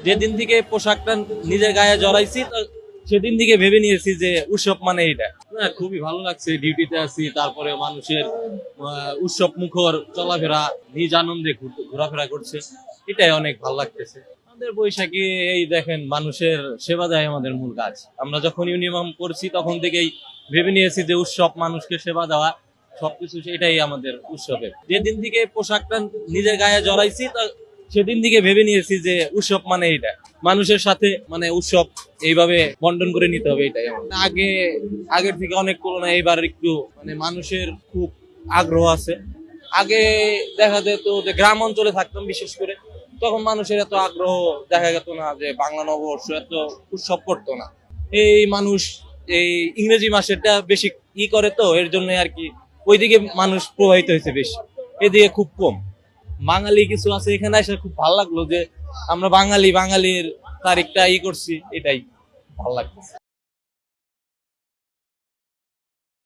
যেদিন থেকে পোশাকটা নিজের গায়ে জড়াইছি সেদিন থেকে ভেবে নিয়েছি যে উৎসব মানে এটা না। খুবই ভালো লাগছে, ডিউটিতে আছি, তারপরে মানুষের উৎসব মুখর চলাফেরা, নিজ আনন্দে ঘোরাফেরা করছে, এটাই অনেক ভালো লাগতেছে। আমাদের বৈশাখী এই দেখেন, মানুষের সেবা দেয় আমাদের মূল কাজ। আমরা যখন ইউনিয়ন করছি তখন থেকেই ভেবে নিয়েছি যে উৎসব মানুষকে সেবা দেওয়া, সবকিছু এটাই আমাদের উৎসবের। যেদিন থেকে পোশাকটা নিজের গায়ে জড়াইছি সেদিন থেকে ভেবে নিয়েছি যে উৎসব মানে এটা, মানুষের সাথে মানে উৎসব এইভাবে বন্টন করে নিতে হবে, এটাই আগের থেকে অনেক তুলনায় এবার একটু মানে মানুষের খুব আগ্রহ আছে। আগে দেখা যেত যে গ্রাম অঞ্চলে থাকতাম বিশেষ করে, তখন মানুষের এত আগ্রহ দেখা যেত না, যে বাংলা নববর্ষ এত উৎসব করতো না। এই মানুষ এই ইংরেজি মাসেরটা বেশি করে, তো এর জন্য আর কি ওইদিকে মানুষ প্রবাহিত হয়েছে বেশি, এদিকে খুব কম। বাঙালি কিছু আছে এখানে এসে খুব ভালো লাগলো যে আমরা বাঙালির তারিখটা করছি, এটাই ভালো লাগছে।